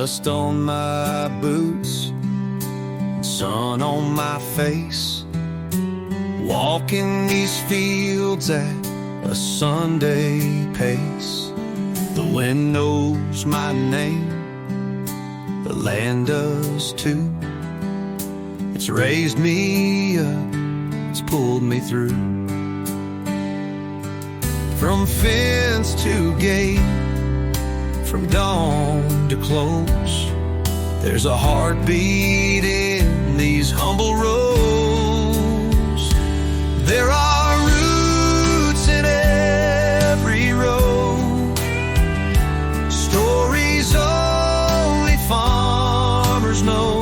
Dust on my boots, sun on my face, walking these fields at a Sunday pace. The wind knows my name, the land does too. It's raised me up, it's pulled me through. From fence to gate, from dawn to close, there's a heartbeat in these humble roads. There are roots in every road, stories only farmers know.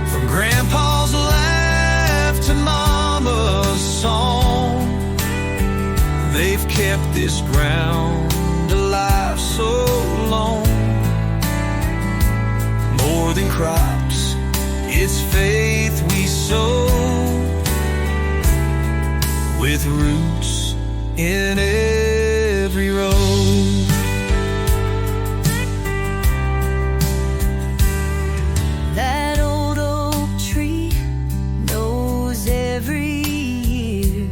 From grandpa's laugh to mama's song, they've kept this ground alive so long. More than crops, it's faith we sow, with roots in every road. That old oak tree knows every year.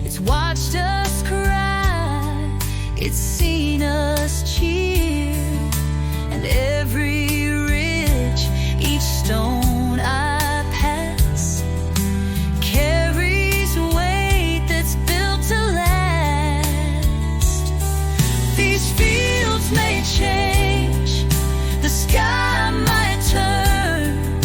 It's watched us cry, it's seen us cheer. And every ridge, each stone I pass, carries weight that's built to last. These fields may change, the sky might turn,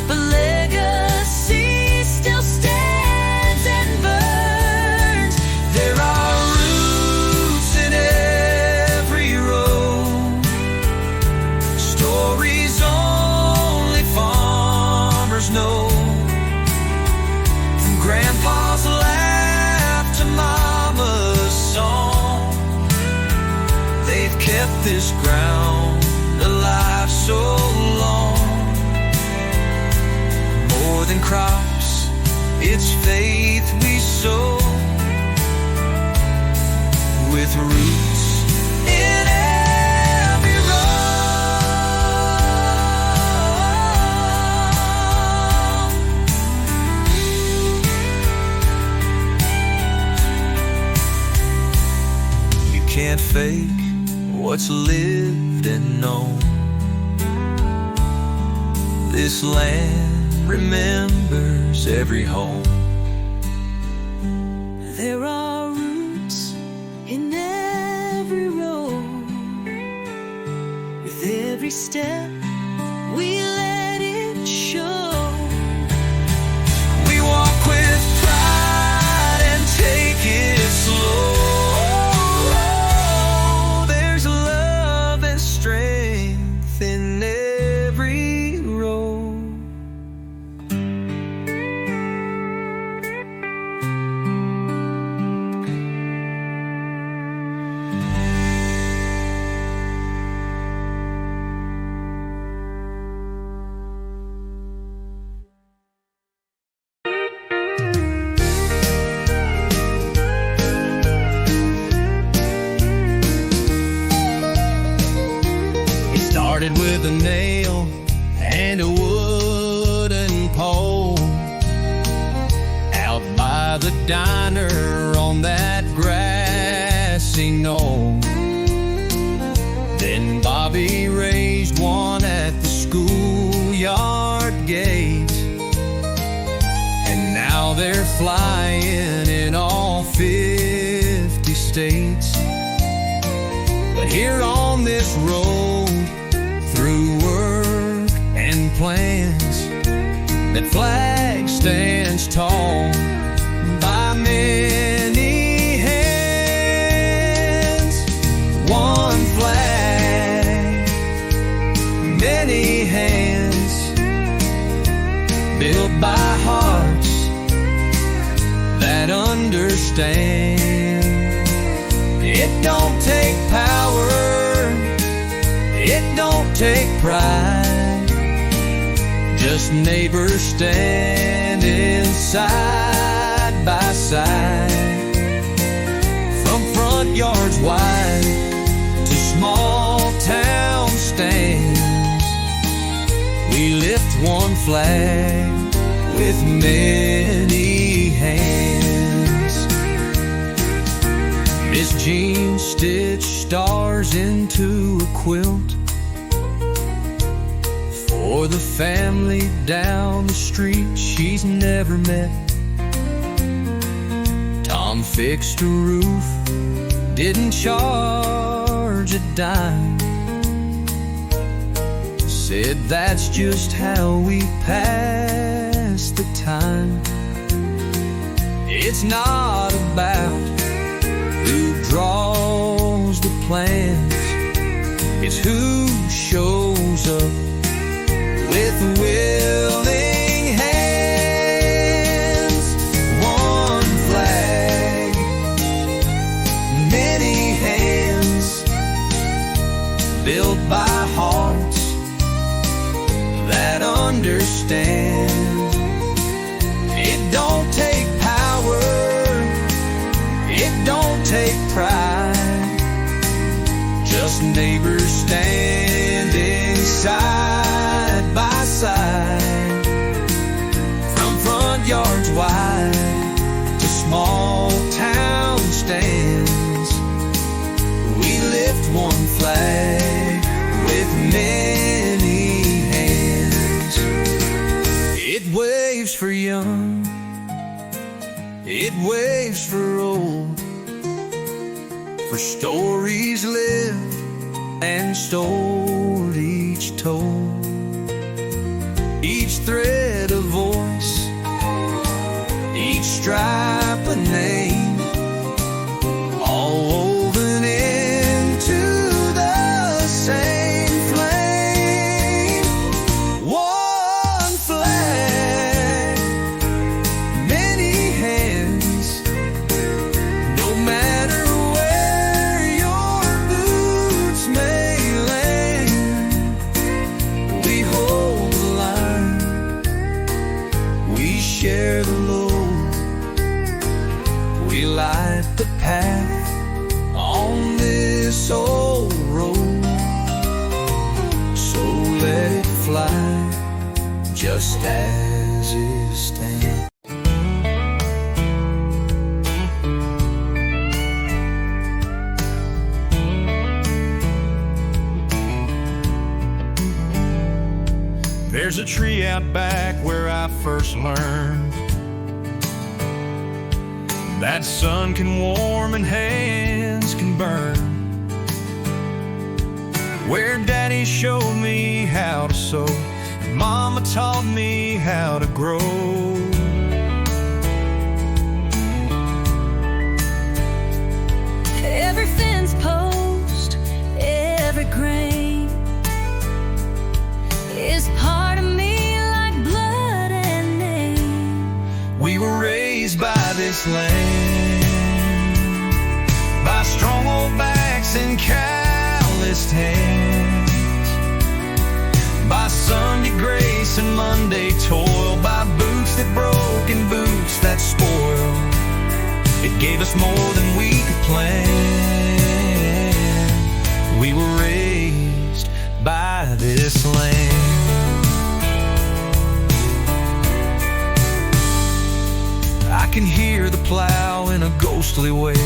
but legacy still stands and burns. There are roots in every road, stories only farmers know. From grandpa's laugh to mama's song, they've kept this ground alive so long. More than crops, it's faith we sow, with roots in every road. You can't fake what's lived and known. This land remembers every home. There are roots in every road, with every step we let it show. We walk with pride and take it slow. There's love and strength in every road. It started with a nail and a wooden pole out by the diner on that grassy knoll. Then Bobby raised one at the schoolyard gate, and now they're flying in all 50 states. But here on this road, through work and plans, that flag stands tall by many hands. One flag, many hands, built by hearts that understand. It don't take power, it don't take pride, just neighbors standing side by side. From front yards wide to small town We lift one flag with many hands. Miss Jean stitched stars into a quilt for the family down the street she's never met. Tom fixed a roof, didn't charge a dime. Said that's just how we pass the time. It's not about who draws the plans, it's who shows up with willing hands. One flag, many hands, built by hearts that understand. It don't take power, it don't take pride, just neighbors standing side by side. From front yards wide to small town stands, we lift one flag with many hands. It waves for young, it waves for old, for stories lived and stored, each told, each thread a voice, each stripe a name, all woven into the same flame. One flag, many hands, no matter where your boots may land. We hold the line, we share the load, we light the path on this old road. So let it fly just as it stands. There's a tree out back where I first learned that sun can warm and hands can burn. Where Daddy showed me how to sew, and Mama taught me how to grow. Every fence post, every grain is part of me like blood and name. We were raised by this land, by strong old backs and calloused hands, by Sunday grace and Monday toil, by boots that broke and boots that spoiled. It gave us more than we could plan. We were raised by this land. I can hear the plow in a ghostly way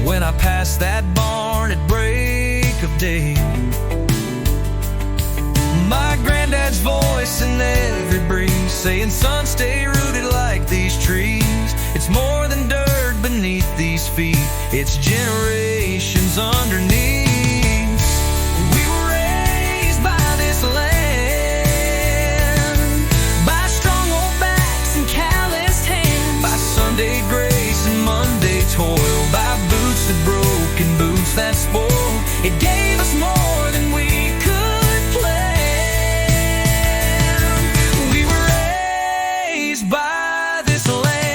when I pass that barn at break of day. My granddad's voice in every breeze saying, son, stay rooted like these trees. It's more than dirt beneath these feet, it's generations underneath. We were raised by this land, by strong old backs and calloused hands, by Sunday grace and Monday toil, by boots that broke and boots that spoiled. It gave us more than we could plan. We were raised by this land.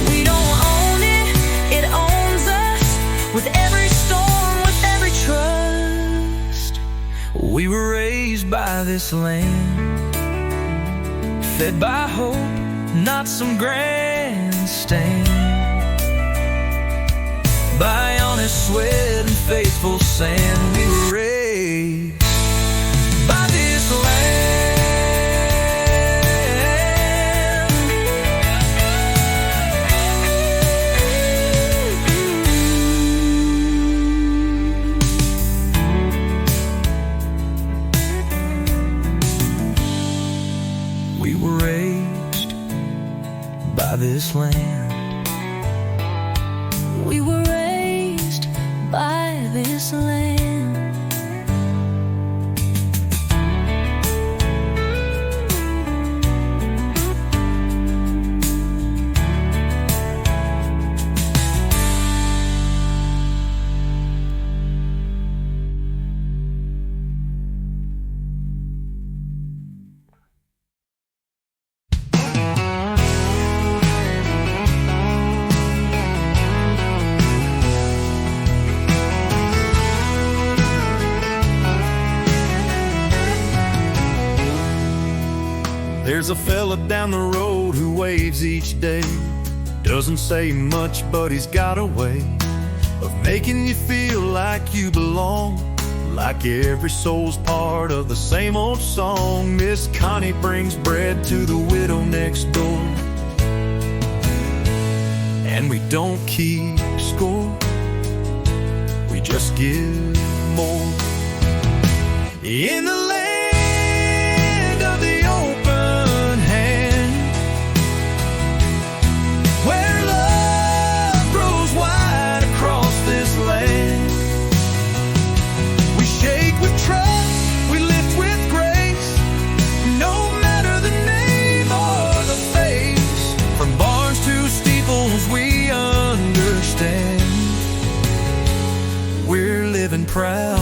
We don't own it, it owns us. With every storm, with every trust, we were raised by this land, fed by hope, not some grandstand, by sand. We were raised by this land. We were raised by this land. We were raised by this land. There's a fella down the road who waves each day. Doesn't say much, but he's got a way of making you feel like you belong, like every soul's part of the same old song. Miss Connie brings bread to the widow next door, and we don't keep score, we just give more. In the land of the open hand, where love grows wide across this land, we shake with trust, we lift with grace, no matter the name or the face. From barns to steeples we understand, we're living proud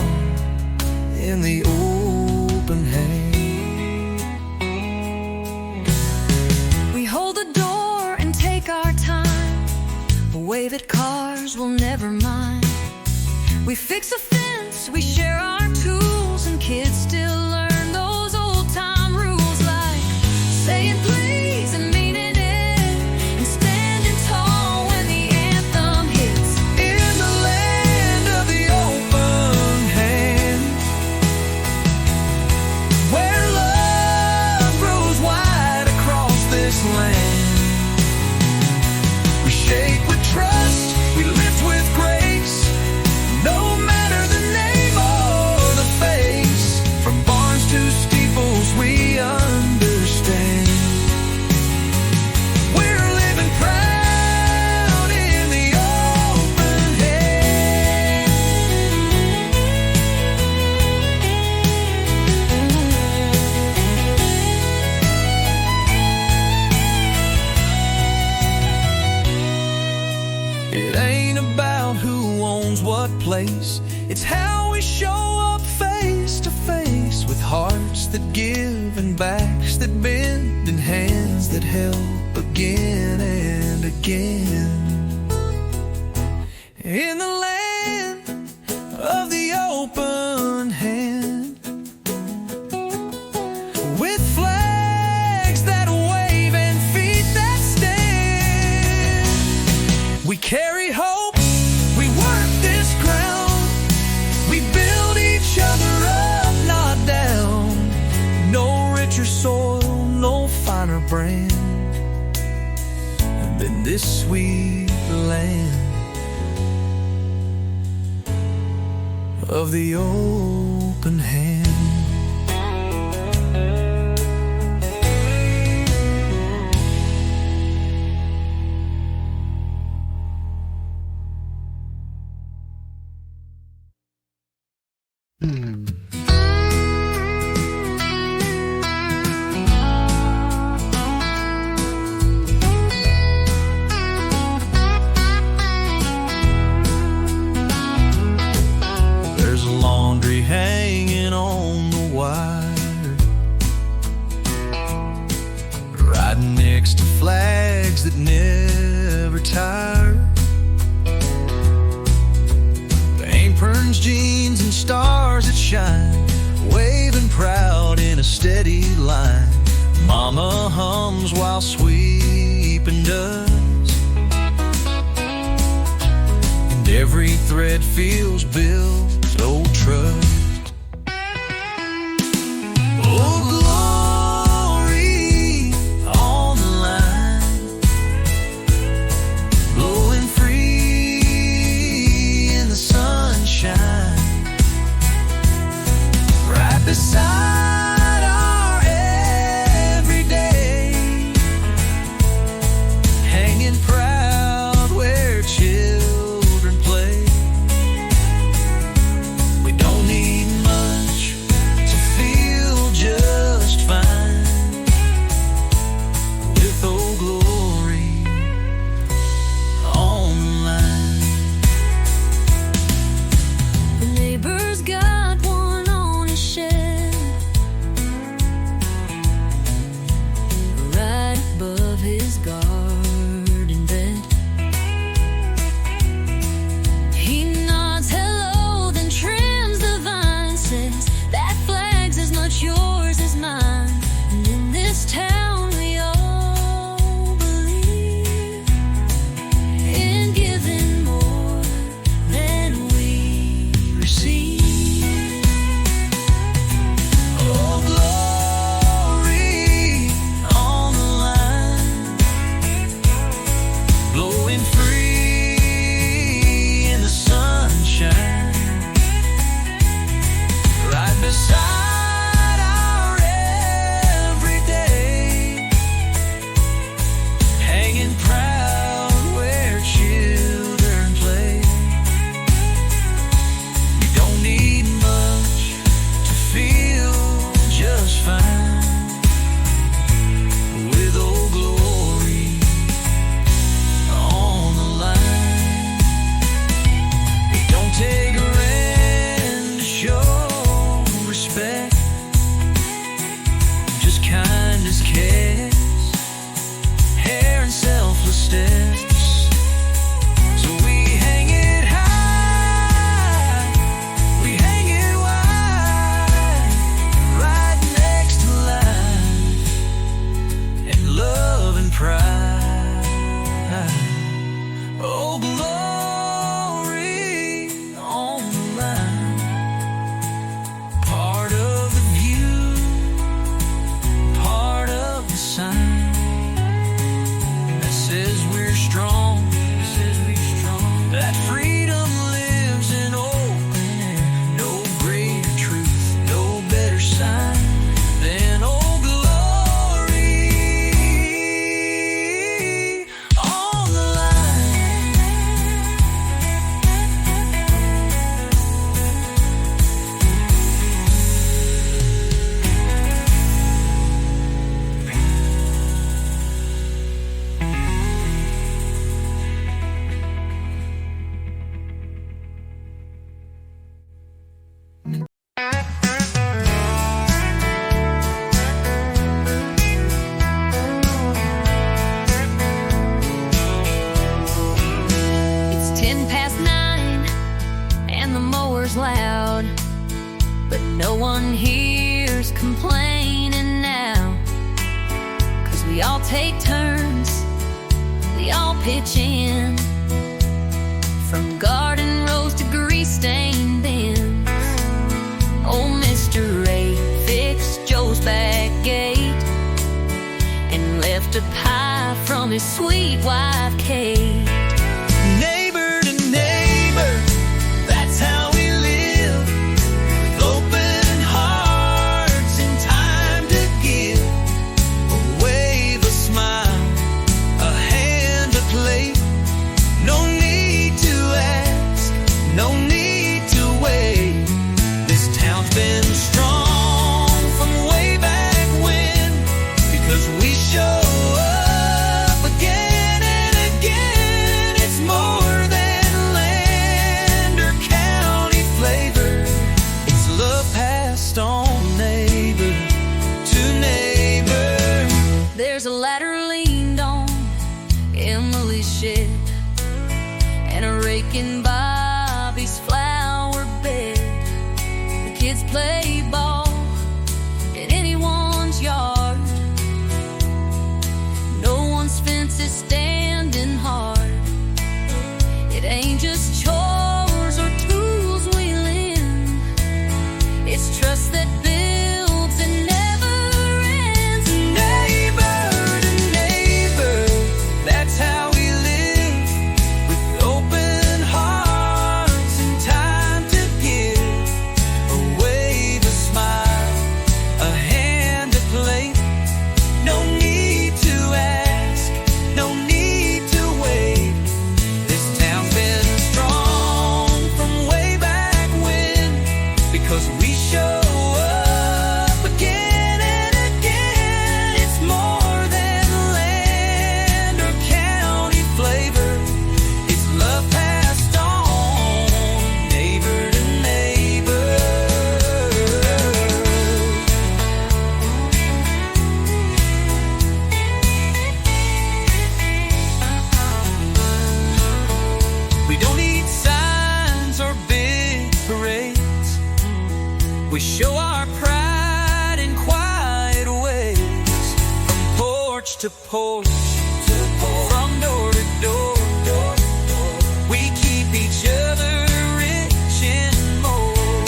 in the open hand. We hold the door and take our time, wave at cars we'll never mind. We fix a fence, we share our tools, and kids still learn those old-time rules, like saying please and meaning it, and standing tall when the anthem hits. In the land of the open hand, where love grows wide across this land, we shake with trust, we lift with grace, no matter the name or the face. From barns to steeples we understand, we're living proud in the open hand. It ain't about who owns what place, it's how we show up face to face, with hearts that give and backs that bend, and hands that help again and again. In the land of the open hand, with flags that wave and feet that stand, we carry hope, we work this ground, we build each other up, not down. No richer soil, no finer brand than this sweet land of the open hand. There's laundry hanging on the wire, riding next to flags that never tire. Aprons, jeans, and stars that shine, waving proud in a steady line. Mama hums while sweeping dust, and every thread feels built old truck. Oh, glory on the line, blowing free in the sunshine, right beside our everyday, hanging proud where children play. We don't need much to feel just fine with Old Glory on the line. The neighbor's got one on his shed, right above his garden bed. He nods hello, then trims the vine, says that flag's as much yours as mine. And in this town we all believe in giving more than we receive. Oh, glory on the line, blowing free in the sunshine, right beside our everyday, hanging proud where children play. You don't need much to feel just fine with Old Glory on the line. It don't take a rent to show respect, just kindness, cares, hair and selfless steps. So we hang it high, we hang it wide, right next to life and love and pride. Oh, glory on the line, part of the view, part of the sign that says we're strong, that freedom lives in open air. No greater truth, no better sign than Old Glory on the line. It's 9:10 and the mower's loud, but no one here's complaining now. 'Cause we all take turns, we all pitch in, from garden rows to grease-stained bins. Old Mr. Ray fixed Joe's back gate and left a pie from his sweet wife Kate. Neighbor to neighbor, that's how we live, with open hearts and time to give. A wave, a smile, a hand, a plate. No need to ask, no need to wait. This town's been strong from way back when, because we show up again and again. We show our pride in quiet ways, from porch to porch, from door to door. We keep each other rich and more.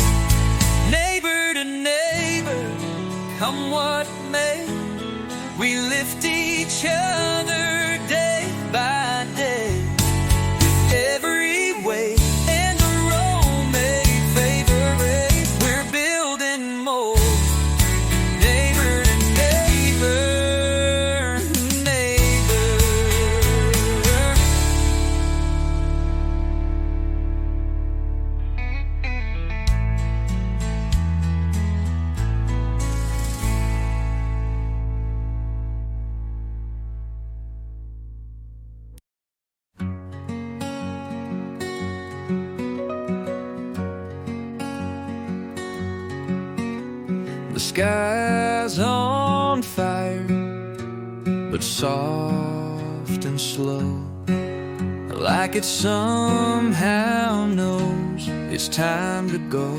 Neighbor to neighbor, come what may, we lift each other day by day. With every way and a roll may favor race, we're building more. Neighbor to neighbor, neighbor. The sky's on fire, but soft and slow, like it somehow knows it's time to go.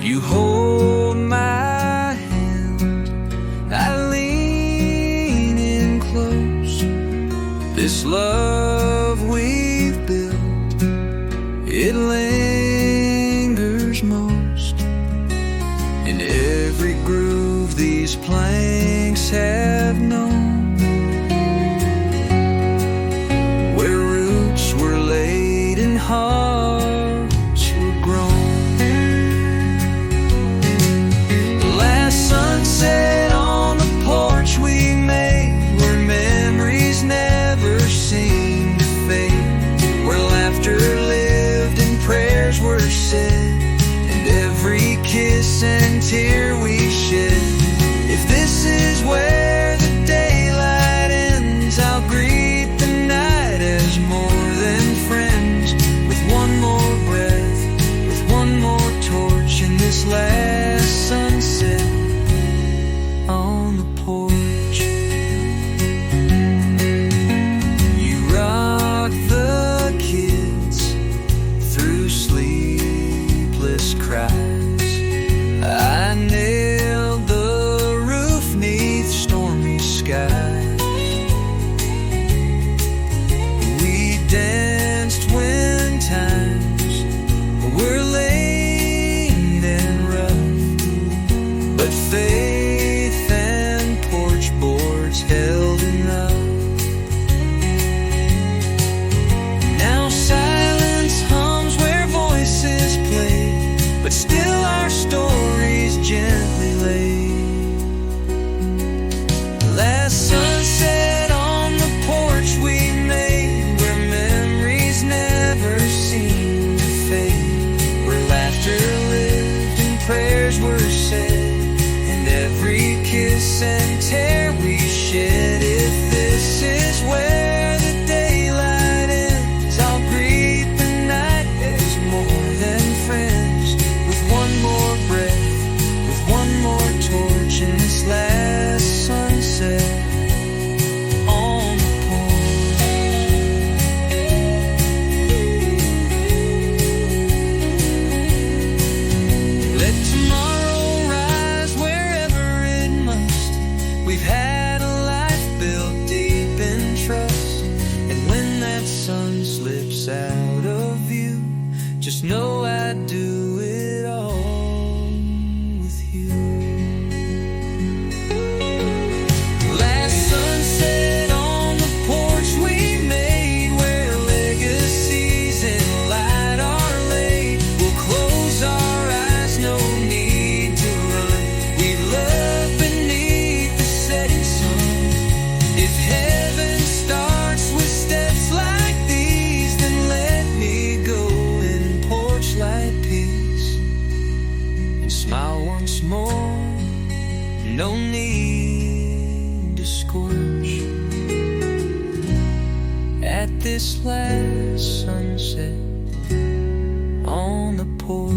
You hold my hand, I lean in close. This love we've built, it lingers most in every groove these planks have known, where roots were laid and hearts were grown. The last sunset on the porch we made, where memories never seem to fade, where laughter lived and prayers were said, and every kiss and tear we shed. If this is where the daylight ends, I'll greet the night as more than friends, with one more breath, with one more torch in this last sunset on the porch. You rock the kids through sleepless cries. I nailed the roof 'neath stormy skies. We danced when times were late and rough, but faith and porch boards held enough. Now silence hums where voices play, but still our stories gently lay. Last sunset on the porch we made, where memories never seem to fade, where laughter lived and prayers were said, and every kiss and tear we shed. If this is where the daylight ends, I'll greet the night as more than friends, with one more breath, with one more torch in this last sunset on the porch. Let tomorrow rise wherever it must. We've had a life built deep in trust, and when that sun slips out of view, just know I do it all with you. Last sunset on the porch we made, where legacies in light are laid. We'll close our eyes, no need to run. We love beneath the setting sun. If heaven starts with steps like these, then let me go in porch light peace and smile once more. No need to scorch at this last sunset on the porch.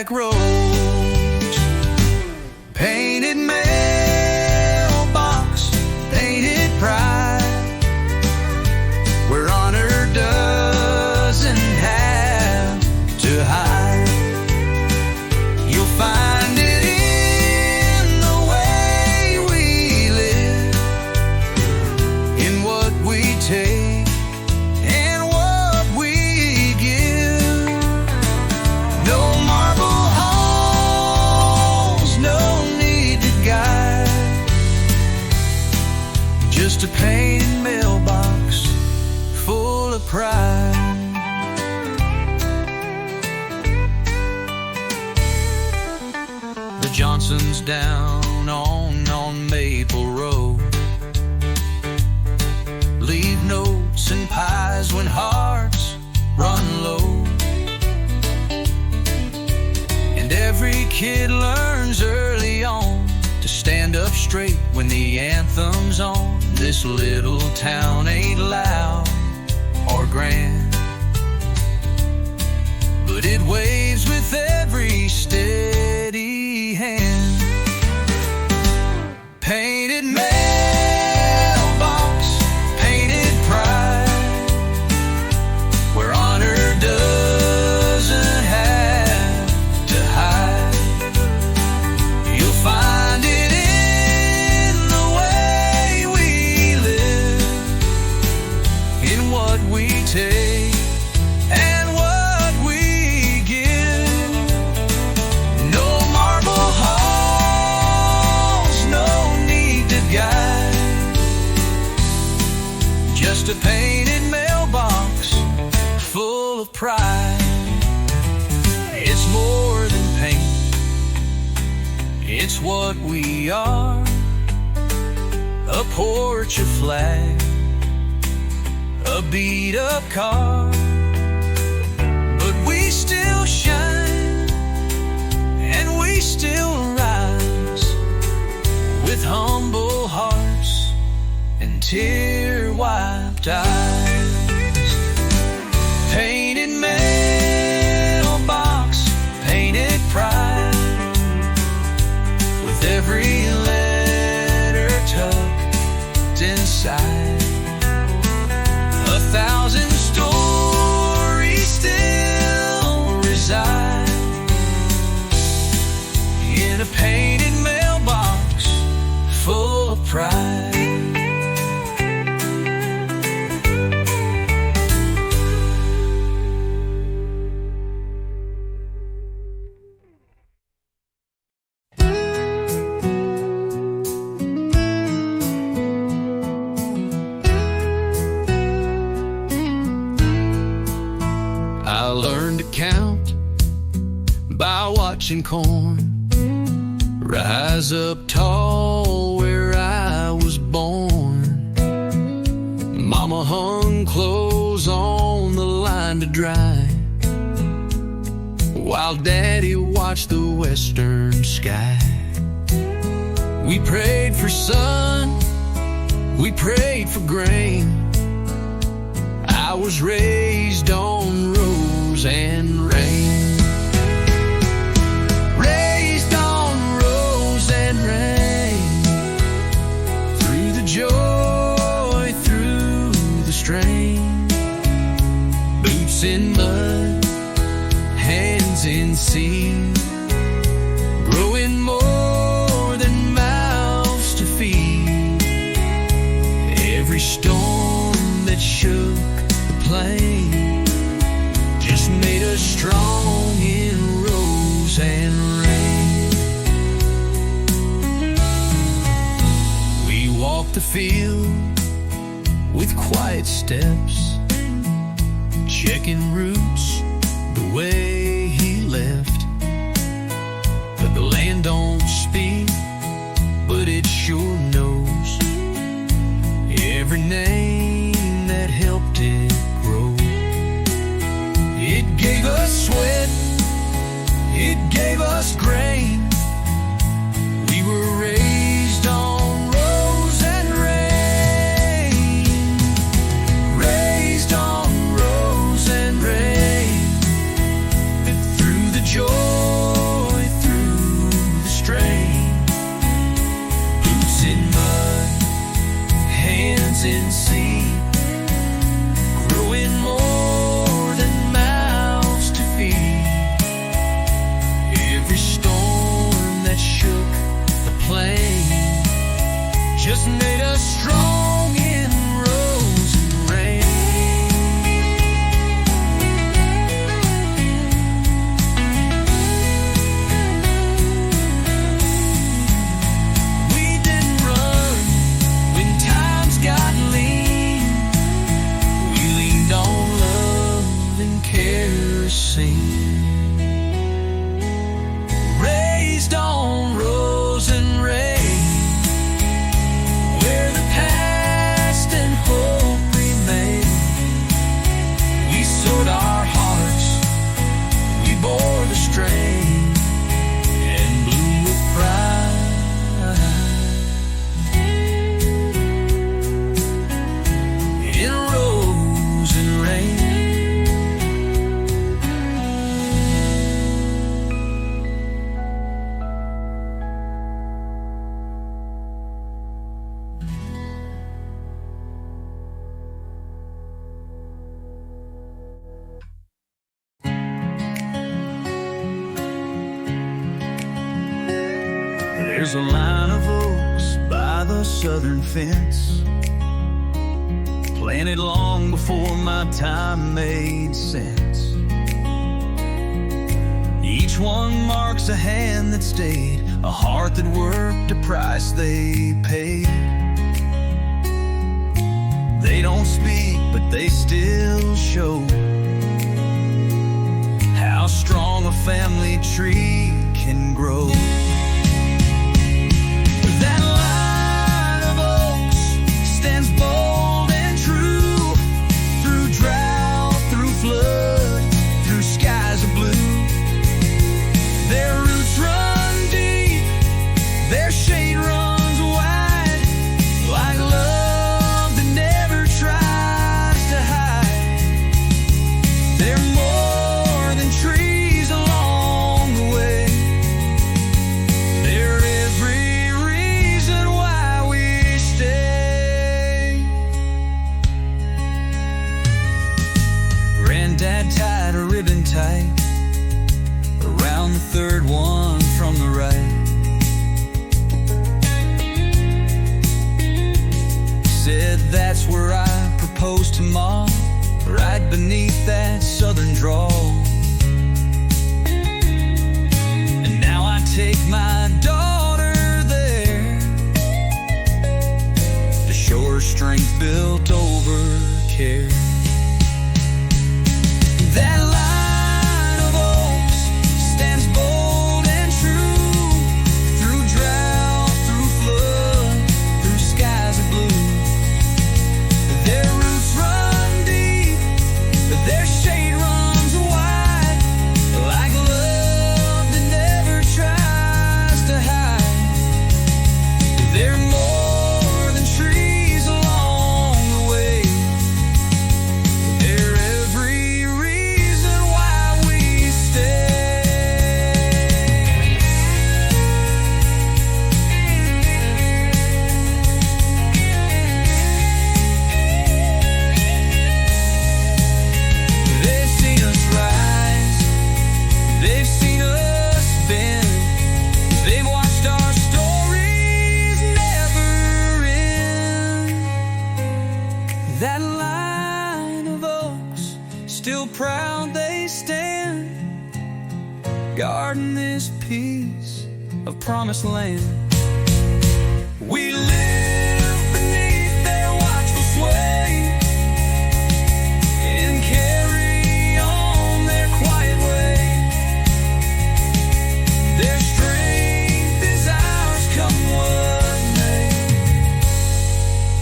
back roads. Painted mailbox, painted pride, where honor doesn't have to hide. You'll find it in the way we live, in what we take and what we give. No marble halls, no need to guide, just a painted mailbox full of pride. The Johnsons down on Maple Road leave notes and pies when hearts run low. And every kid learns early on to stand up straight when the anthem's on. This little town ain't loud or grand, but it waves with every steady hand. Painted mailbox, painted pride, where honor doesn't have to hide. You'll find it in the way we live, in what we take and what we give. No marble halls, no need to guide, just a painted mailbox full of pride. It's more than paint, it's what we are. A porch, a flag, a beat-up car, but we still shine and we still rise, with humble hearts and tear-wiped eyes. Painted mailbox, painted pride, with every letter tucked inside. 1,000 stories still reside in a painted mailbox full of pride. I learned to count by watching corn rise up tall where I was born. Mama hung clothes on the line to dry, while Daddy watched the western sky. We prayed for sun, we prayed for grain. I was raised on rose and rain, raised on rose and rain. Through the joy, through the strain, boots in mud, hands in seed, growing more than mouths to feed. Every storm that shook plain just made us strong in rose and rain. We walked the field with quiet steps, checking roots the way he left. But the land don't speak, but it sure knows every name that helped it grow. It gave us sweat, it gave us grain. We were raised on rose and rain, raised on rose and rain. And through the joy, There's a line of oaks by the southern fence, planted long before my time made sense. Each one marks a hand that stayed, a heart that worked, a price they paid. They don't speak, but they still show how strong a family tree can grow. That line of oaks stands bold and true, through drought, through flood, through skies of blue. Their roots run deep, their shade runs wide, like love that never tries to hide. They're more than trees along the way. They're every reason why we stay. Granddad tied a ribbon tight around the third one from the right. Said that's where I proposed to Mom, right beneath that southern draw. And now I take my daughter there to show her strength built over care. That line of oaks stands bold and true, through drought, through flood, through skies of blue. Their roots run deep, their shade runs wide, like love that never tries to hide. They're more than trees along the way. They're every reason why we stay. They've seen us rise, they've seen us bend, they've watched our stories never end. That line of oaks, still proud they stand, guarding this piece of promised land. We live beneath their watchful sway and carry on their quiet way. Their strength is ours, come what may.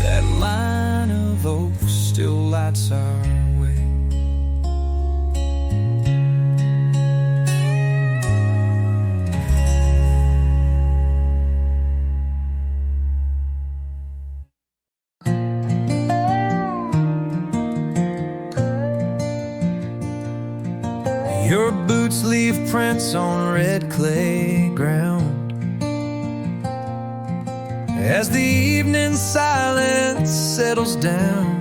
That line of oaks still lights our way. Your boots leave prints on red clay ground as the evening silence settles down.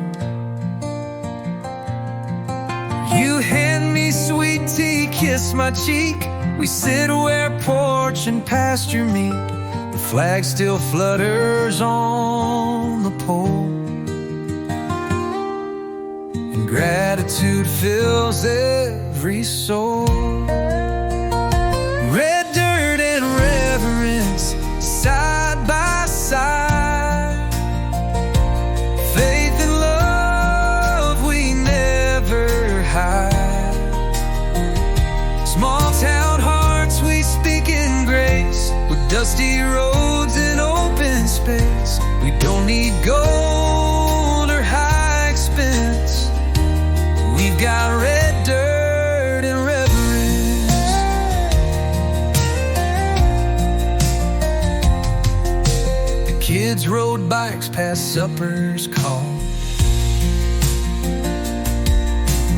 You hand me sweet tea, kiss my cheek. We sit where porch and pasture meet. The flag still flutters on the pole, and gratitude fills every soul. Red dirt and reverence, side by side. Faith and love we never hide. Small town hearts we speak in grace, with dusty roads and open space. We don't need gold or high expense. We've got red dirt and reverence. The kids rode bikes past supper's call.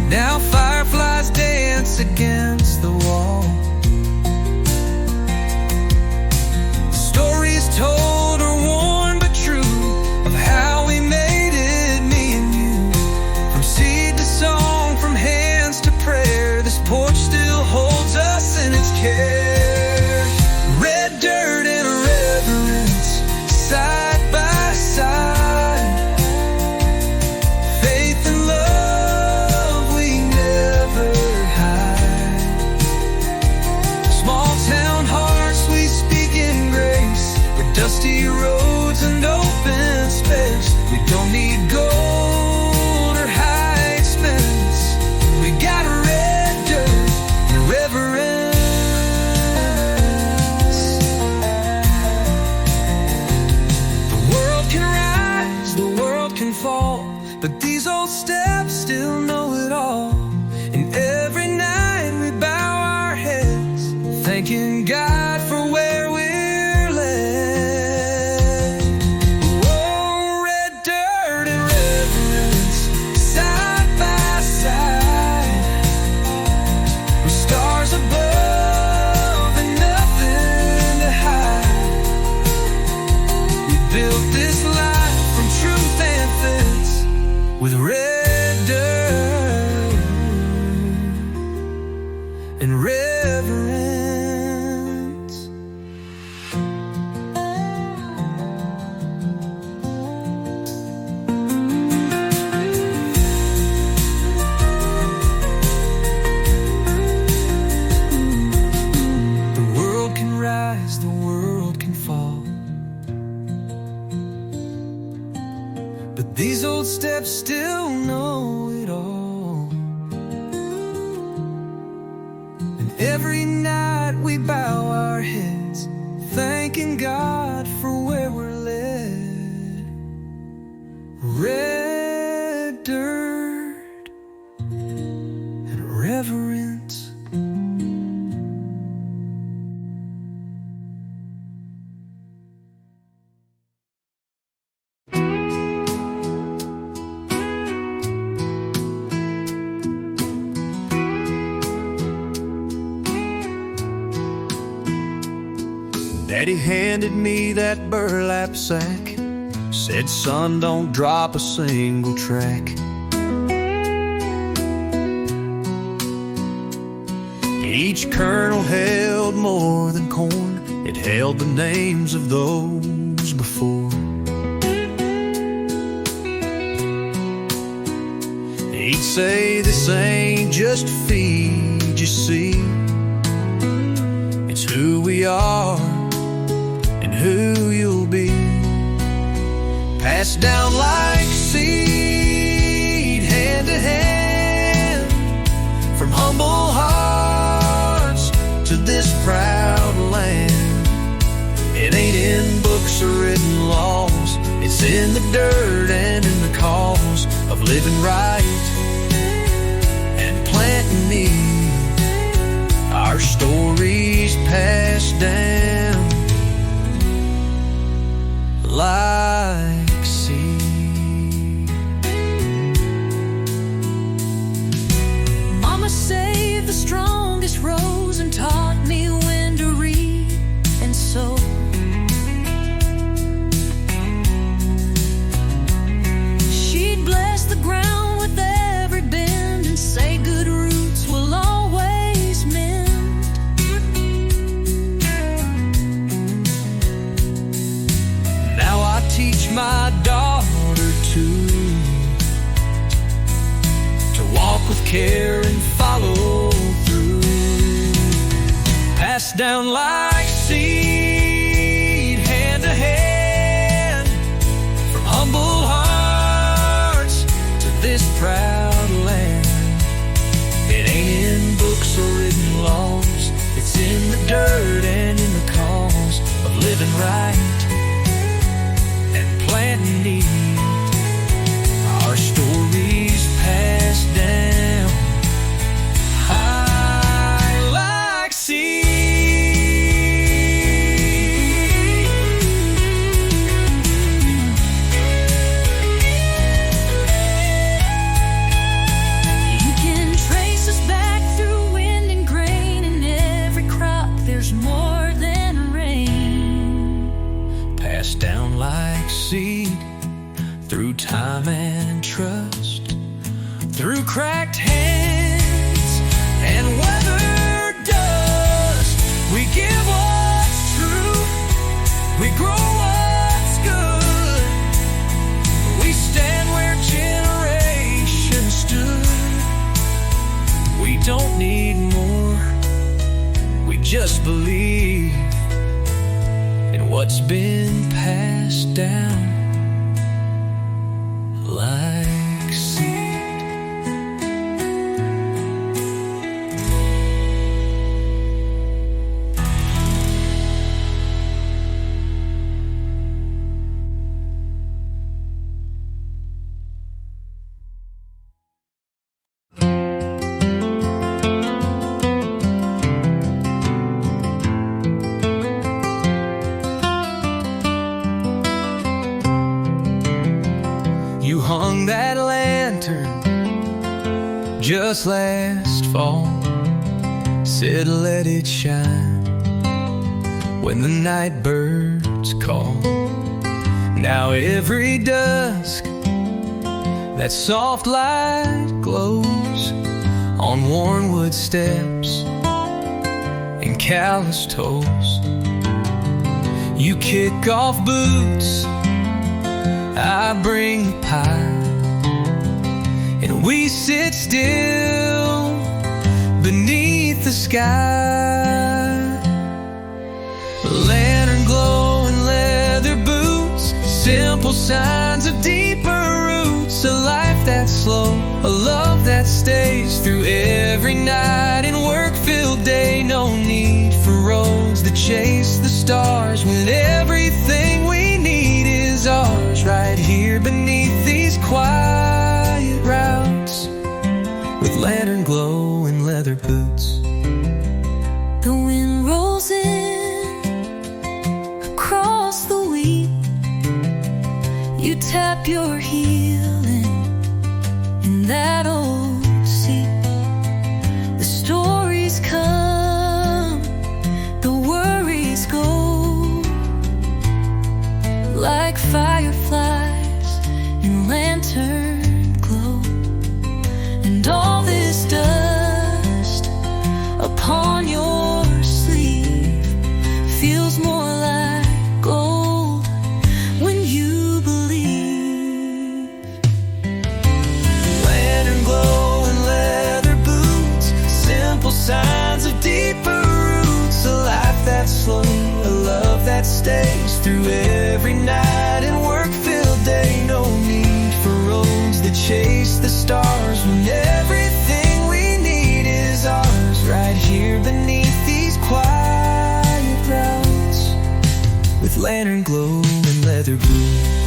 Now fireflies dance against the wall. Stories told are worn but true, of how we made it, me and you. From seed to song, from hands to prayer, this porch still holds us in its care. Red dirt and a red thanking God for where we're led. Oh, red dirt and reverence, side by side, with stars above and nothing to hide. We built this life from truth and fence with red dirt and reverence. The world can rise, the world can fall, but these old steps still know it all. And every night we bow our heads, thanking God for where we're led. Red dirt and reverence. Daddy handed me that burlap sack, said, son, don't drop a single track. Each kernel held more than corn, it held the names of those before. He'd say, this ain't just a feed, you see, it's who we are and who you'll be. Passed down like seed, hand to hand, from humble hearts to this proud land. It ain't in books or written laws, it's in the dirt and in the cause of living right and planting need. Our stories passed down like seed. Mama saved the strongest rose and taught me when to read and sow. She'd bless the ground with every bend and say good roots will always mend. Now I teach my daughter to walk with care and follow through. Passed down like seed, hand to hand, from humble hearts to this proud land. It ain't in books or written laws, it's in the dirt and in the cause of living right and planting need. Our stories passed down high like seed. You can trace us back through wind and grain, in every crop there's more than rain. Passed down like seed, through time and trust, through cracked hands and weathered dust. We give what's true, we grow what's good, we stand where generations stood. We don't need more, we just believe in what's been passed down like seed. just last fall said let it shine when the night birds call. Now every dusk that soft light glows on worn wood steps and calloused toes. You kick off boots, I bring the pie, and we sit still beneath the sky. Lantern glow and leather boots, simple signs of deeper roots. A life that's slow, a love that stays through every night and work-filled day. No need for roads that chase the stars when everything we need is ours, right here beneath these quiet routes with lantern glow and leather boots. The wind rolls in across the wheat. You tap your heel in that old seat. The stories come, the worries go, like fireflies in lantern glow. And all this dust upon your sleeve feels more like gold when you believe. Lantern glow and leather boots, simple signs of deeper roots. A life that's slow, a love that stays through every night and work-filled day. No need for roads that chase the stars when everything we need is ours, right here beneath these quiet routes with lantern glow and leather boots.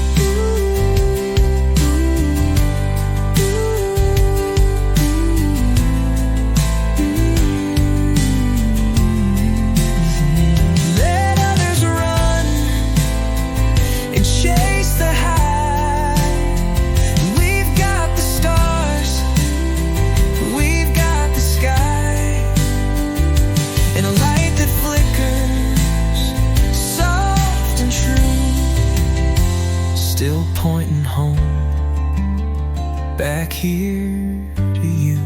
Let others run and chase the high. We've got the stars, we've got the sky, and a light that flickers, soft and true, still pointing home, back here to you.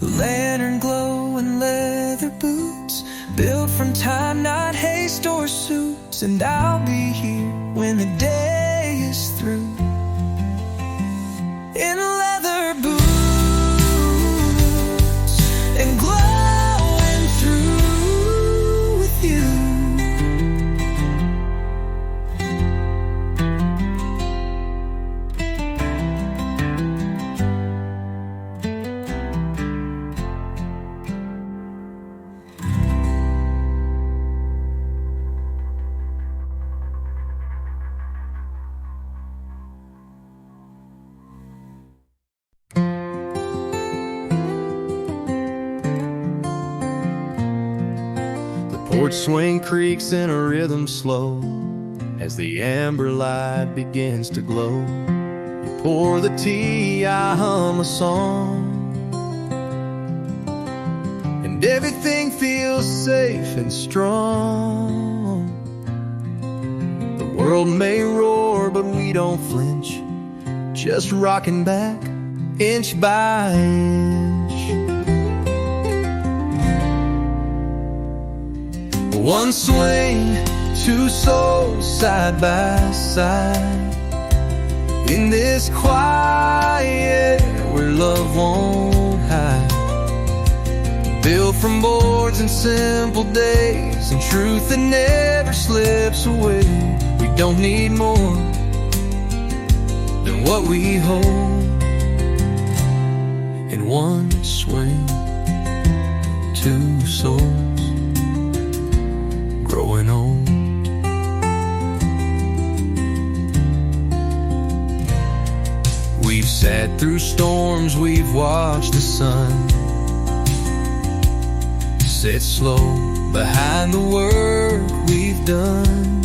Lantern glow and leather boots, built from time, not haste or suits. And I'll be here when the day is through, in leather boots and glowing through with you. Porch swing creaks in a rhythm slow as the amber light begins to glow. You pour the tea, I hum a song, and everything feels safe and strong. The world may roar, but we don't flinch, just rocking back inch by inch. One swing, two souls side by side, in this quiet where love won't hide. Built from boards and simple days, and truth that never slips away. We don't need more than what we hold. In one swing, two souls growing old. We've sat through storms, we've watched the sun set slow behind the work we've done.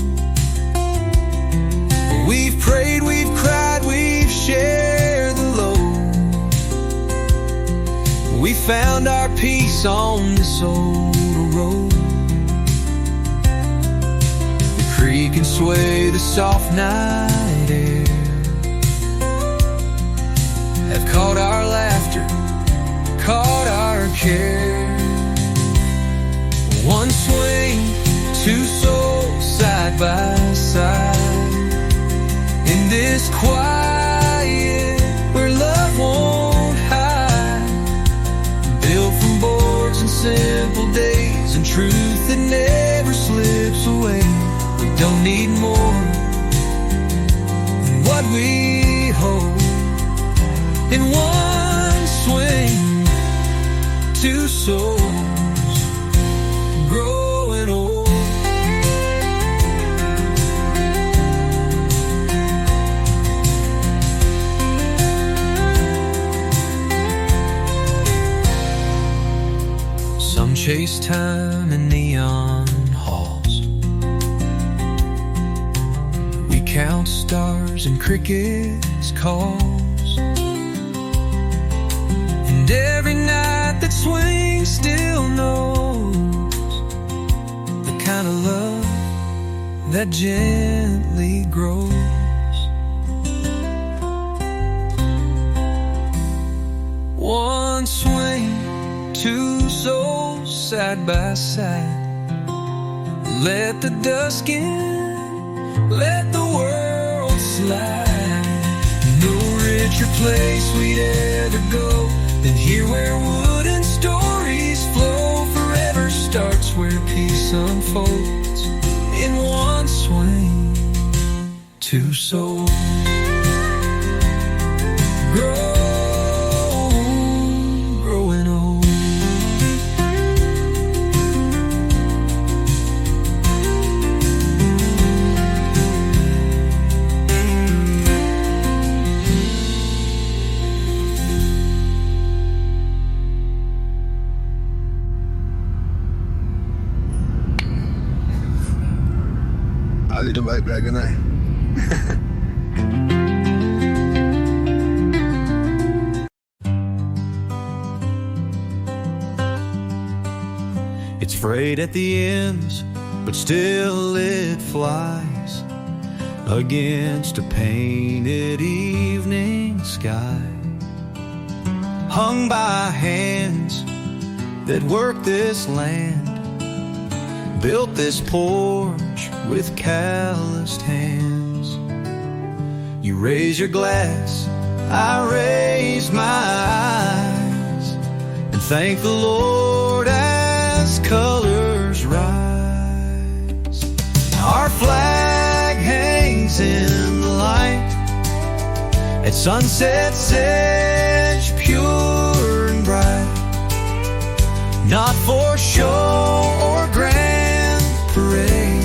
We've prayed, we've cried, we've shared the load, found our peace on this old road. The creek and sway, the soft night air have caught our laughter, caught our care. One swing, two souls side by side in this quiet where love won't hide. Built from boards and simple days and truth that never slips away. We don't need more than what we hold. In one swing, two souls growing old. Some chase time in neon halls. We count stars and crickets' calls. And every night that swings still knows the kind of love that gently grows. One swing, two souls side by side. Let the dusk in, let the world slide. No richer place we'd ever go than here where wooden stories flow. Forever starts where peace unfolds. In one swing, two souls growing old. I didn't make that, good night. It's frayed at the ends, but still it flies against a painted evening sky, hung by hands that work this land, built this porch with calloused hands. You raise your glass, I raise my eyes, and thank the Lord as colors rise. Our flag hangs in the light at sunset's edge, pure and bright, not for show or grand parade,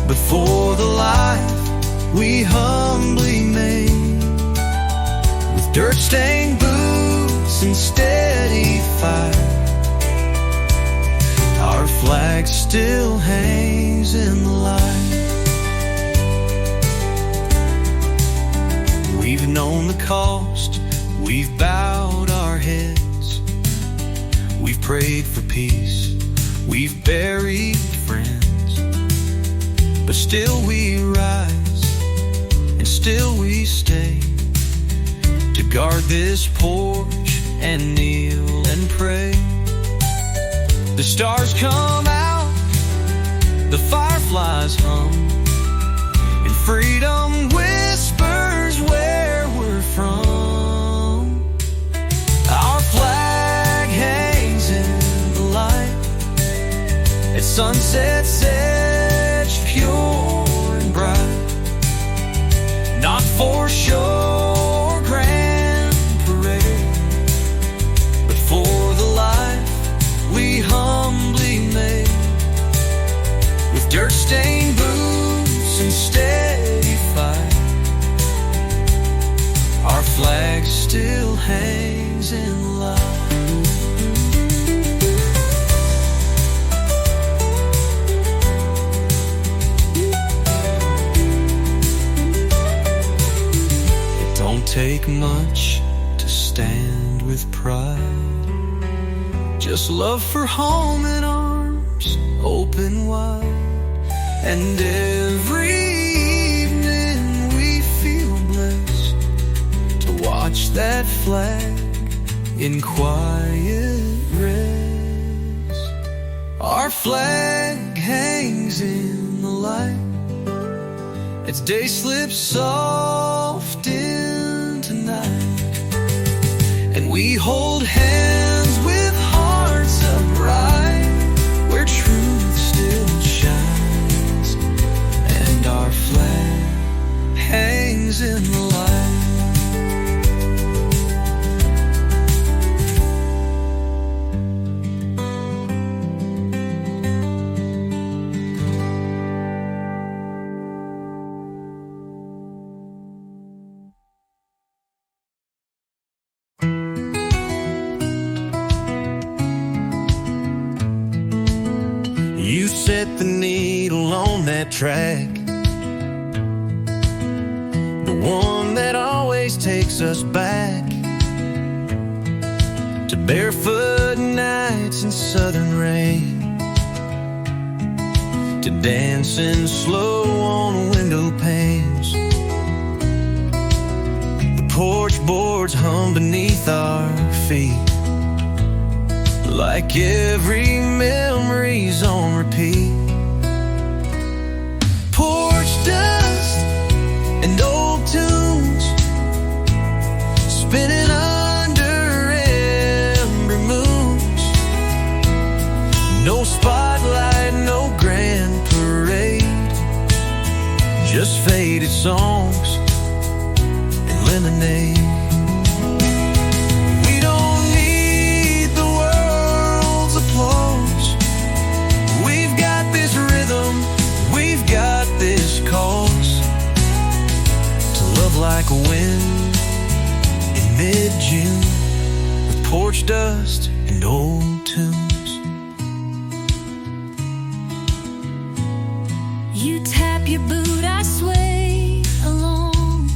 but for the life we humbly made, with dirt-stained boots and steady fire. Our flag still hangs in the light. We've known the cost, we've bowed our heads, we've prayed for peace, we've buried friends, but still we rise, and still we stay, to guard this porch and kneel and pray. The stars come out, the fireflies hum, and freedom whispers where we're from. Our flag hangs in the light at sunset's edge, pure and bright, not for show or grand parade, but for the life we humbly made, with dirt-stained boots and steady fight. Our flag still hangs in light. It don't take much to stand with pride, us love for home and arms open wide. And every evening we feel blessed to watch that flag in quiet rest. Our flag hangs in the light as day slips soft into night, and we hold hands with hearts upright where truth still shines, and our flag hangs in the light. You set the needle on that track, the one that always takes us back to barefoot nights in southern rain, to dancing slow on window panes. The porch boards hum beneath our feet like every memory's on repeat. Porch dust and old tunes spinning under ember moons. No spotlight, no grand parade, just faded songs and lemonade. We've got this rhythm, we've got this cause to love like a wind in mid-June with porch dust and old tunes. You tap your boot, I sway along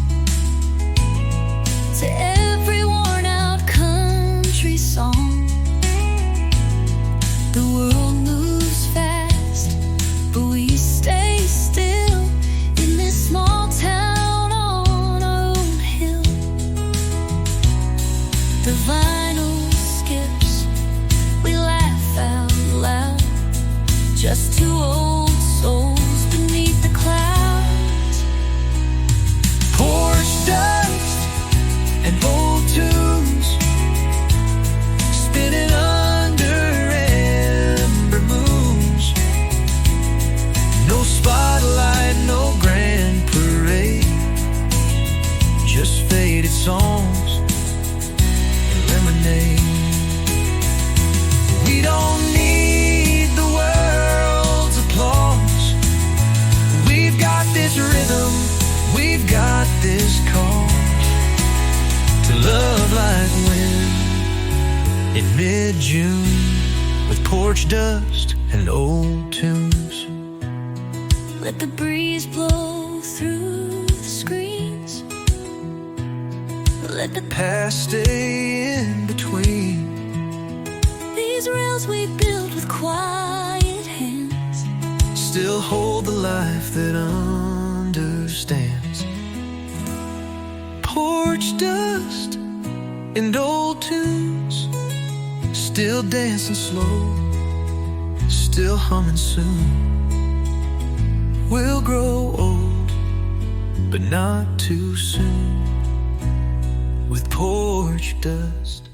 to every worn-out country song. The world moves fast, but we stay still in this small town on our own hill. The vinyl skips, we laugh out loud, just two old souls beneath the clouds. Porch dust and old tunes spinning no spotlight, no grand parade, just faded songs and lemonade. We don't need the world's applause. We've got this rhythm, we've got this cause to love like wind in mid-June with porch dust and old tunes. Let the breeze blow through the screens. Let the past stay in between. these rails we build with quiet hands Still hold the life that understands. Porch dust and old tunes, still dancing slow, still humming soon. We'll grow old, but not too soon, with porch dust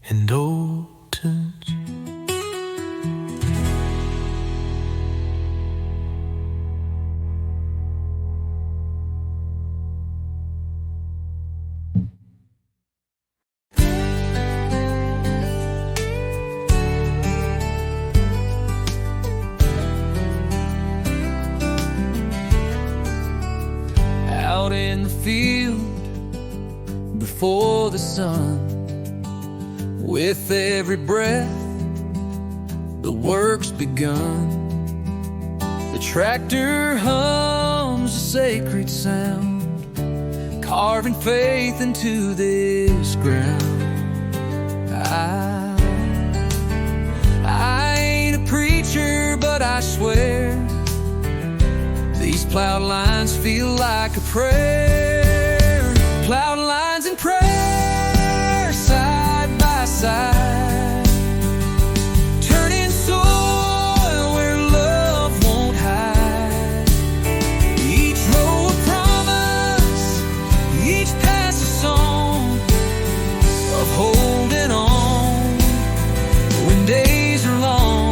and old tunes. Out in the field before the sun, with every breath the work's begun. The tractor hums a sacred sound, carving faith into this ground. but I swear these plowed lines feel like a prayer. Plowed lines and prayer, side by side, turning soil where love won't hide. Each row a promise, each pass a song of holding on when days are long.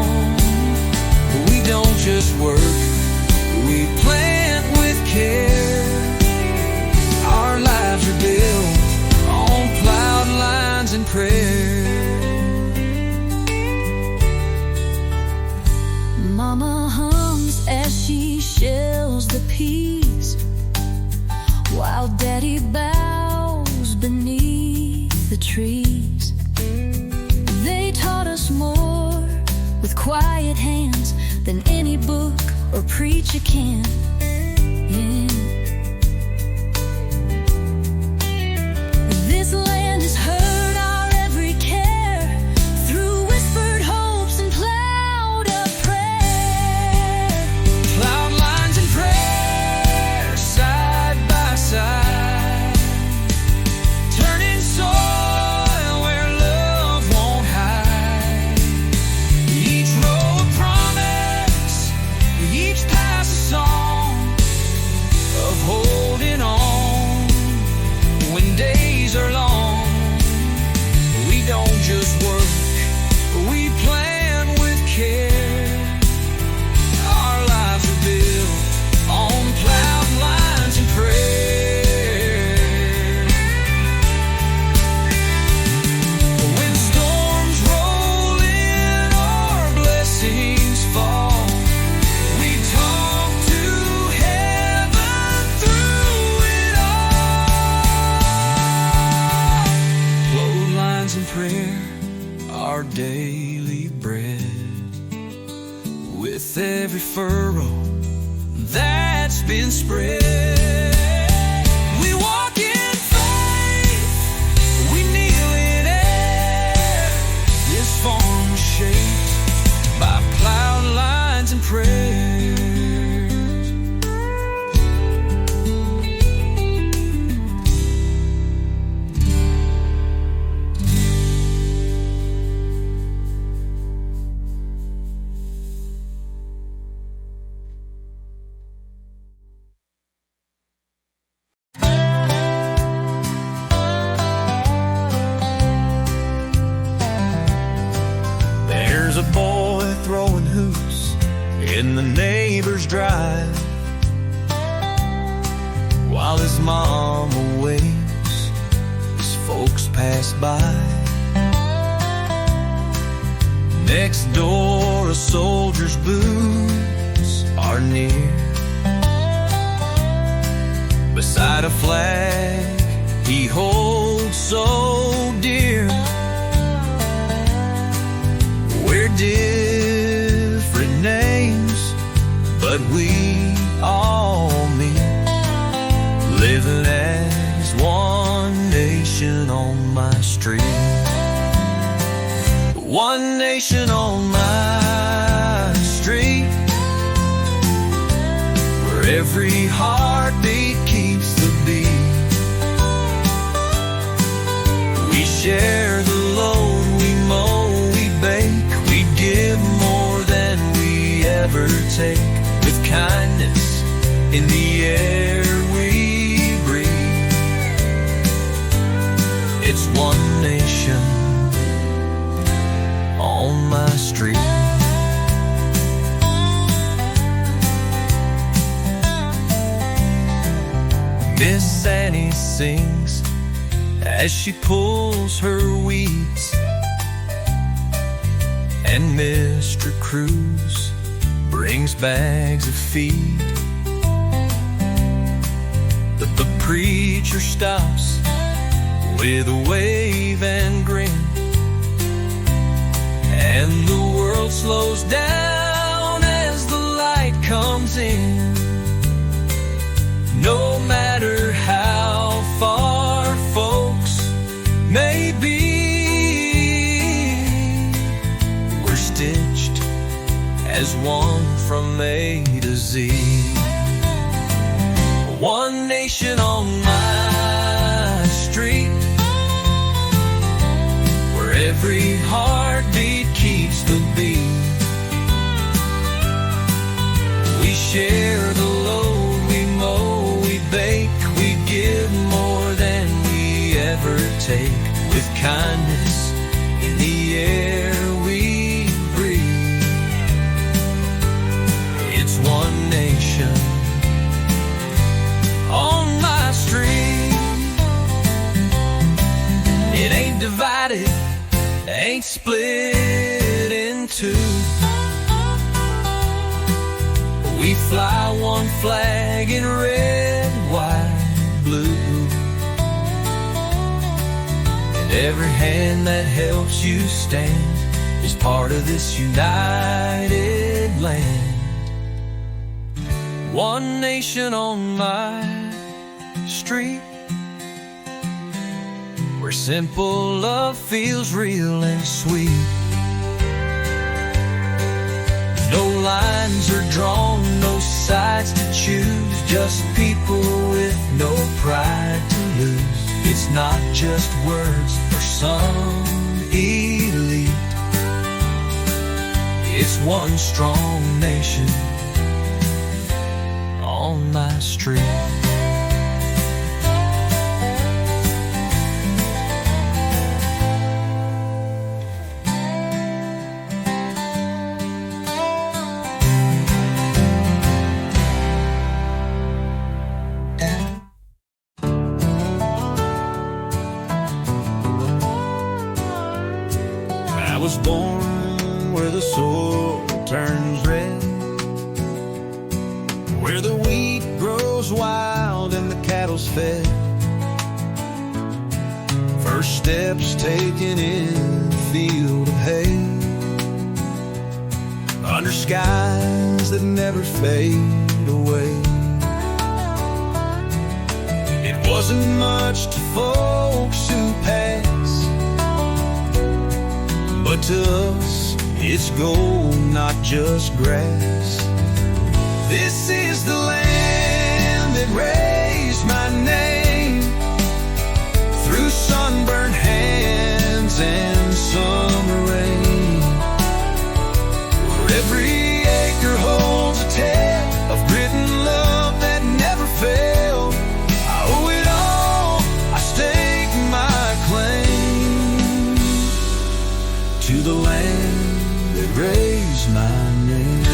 We don't just work, we plant with care. Our lives are built on plowed lines and prayer. Mama hums as she shells the peas, while Daddy bows beneath the trees. They taught us more with quiet hands than any book or preacher can. Yeah. This land has heard our every care through whispered hopes and plowed up prayer. Plowed lines and prayer, side by side, turning soil where love won't hide. Each row a promise, each pass a song of holding on when days are long. We don't just work, we plan with care. Our lives are built on plowed lines and prayer. When storms roll in or blessings fall, we talk to heaven through it all. Plowed lines and prayer, our daily bread. With every furrow that's been spread, we walk in faith, we kneel in air. This farm is shaped by plowed lines and prayers. There's a boy throwing hoops in the neighbor's drive, while his mama waits as folks pass by. Next door a soldier's boots are near, beside a flag he holds so dear. We're different names, but we all meet living as one nation on my street. One nation on my street, where every heartbeat keeps the beat. We share the load, we mow, we bake, we give more than we ever take, with kindness in the air we breathe. It's one nation on my street. Miss Annie sings as she pulls her weeds, and Mr. Cruz brings bags of feed. But the preacher stops with a wave and grin, and the world slows down as the light comes in. No matter how far folks may be, we're stitched as one from A to Z. One nation on my street, where every heartbeat keeps the beat. We share the load, we mow, we bake, we give more than we ever take. With kindness in the air we breathe. It's one nation on my street. It ain't divided, ain't split in two. We fly one flag in red, white, blue. And every hand that helps you stand is part of this united land. One nation on my street, where simple love feels real and sweet. No lines are drawn, no sides to choose, just people with no pride to lose. It's not just words for some elite. It's one strong nation on my street. I was born where the soil turns red, where the wheat grows wild and the cattle's fed. First steps taken in the field of hay, under skies that never fade away. It wasn't much to folks who passed, but to us, it's gold, not just grass. This is the land that raised my name, through sunburned hands and summer rain, where every acre holds a tale of grit and love that never failed. I owe it all, I stake my claim to the land that raised my name.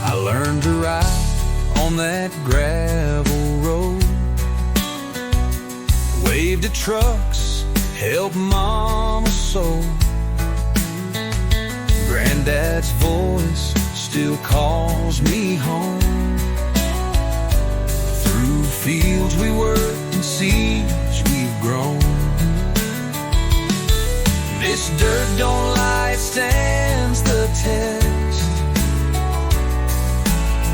I learned to ride on that gravel road, waved at trucks, helped mama sew. Granddad's voice still calls me home, through fields we worked and seeds we've grown. This dirt don't lie, it stands the test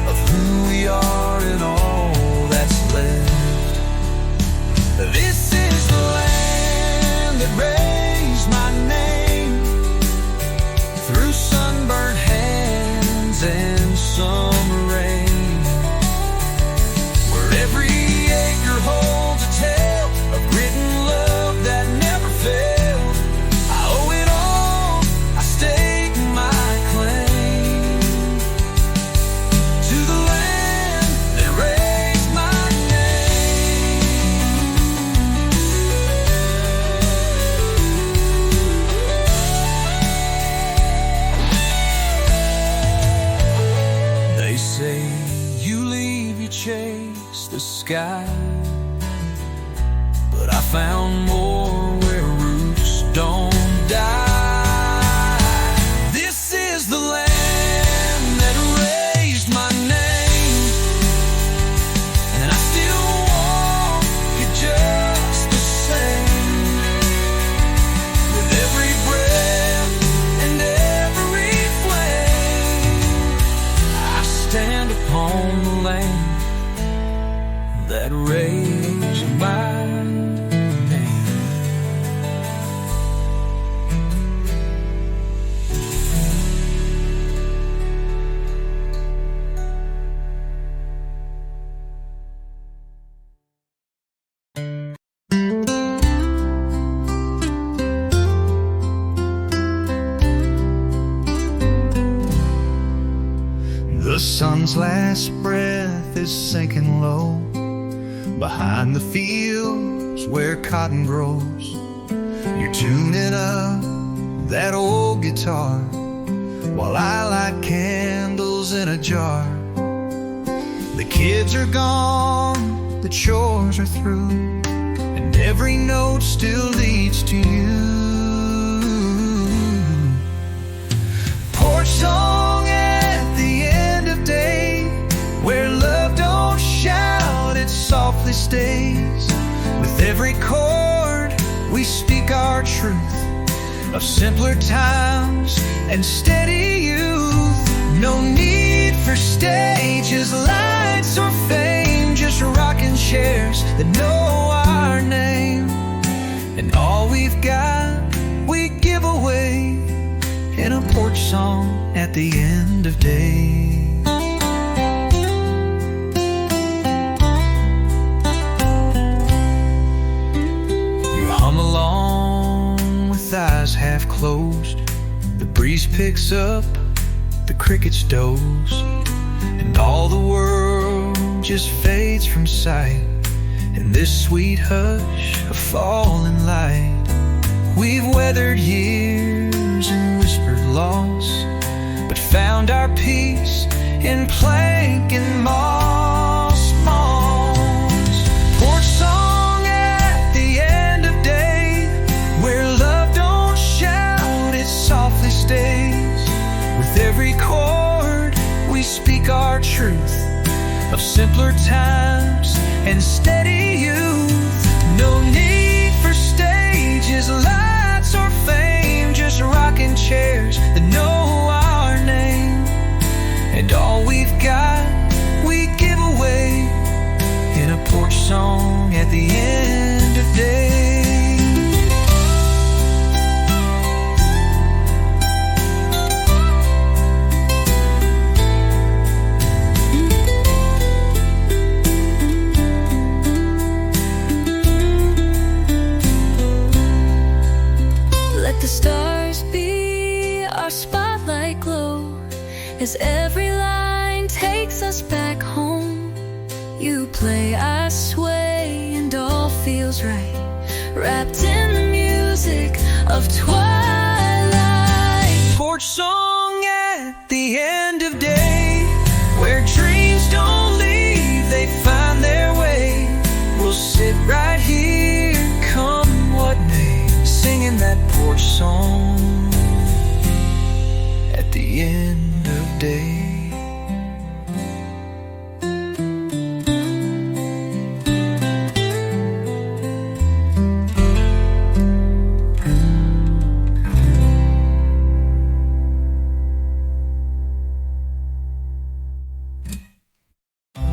of who we are and all that's left. This is the land that raised my name, through sunburned hands and summer rain, where every acre holds a tale of grit and love that never failed. I owe it all, I stake my claim to the land that raised my name. They say you leave, you chase the sky, but I found more where roots don't die. This is the land that raised my name, and I still walk it just the same. With every breath and every flame, I stand upon the land that raised my name. sun's last breath is sinking low behind the fields where cotton grows. You're tuning up that old guitar while I light candles in a jar. The kids are gone, the chores are through, and every note still leads to you. Porch song at the end of day, where love don't shout, it softly stays. With every chord we speak our truth of simpler times and steady youth. No need for stages, lights, or fame, just rocking chairs that know our name. And all we've got, we give away in a porch song at the end of day. You hum along with eyes half closed. The breeze picks up, the crickets doze, and all the world just fades from sight in this sweet hush of falling light. We've weathered years and whispered loss, but found our peace in plank and moss. Porch song at the end of day, where love don't shout, it softly stays. With every chord we speak our truth of simpler times and steady youth. No need for stages, lights, or fame, just rocking chairs that know our name. And all we've got, we give away in a porch song at the end of day. The stars be our spotlight glow as every line takes us back home. You play, I sway, and all feels right, wrapped in the music of twilight. Porch song at the end of day, where dreams don't leave, they find their way. We'll sit right here, come what may, singing that porch song at the end of day.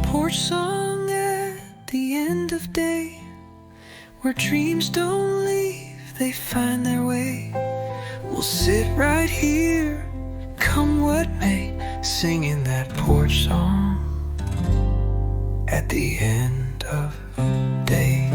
Porch song at the end of day, where dreams don't leave, they find their way. We'll sit right here, come what may, singing that porch song at the end of day.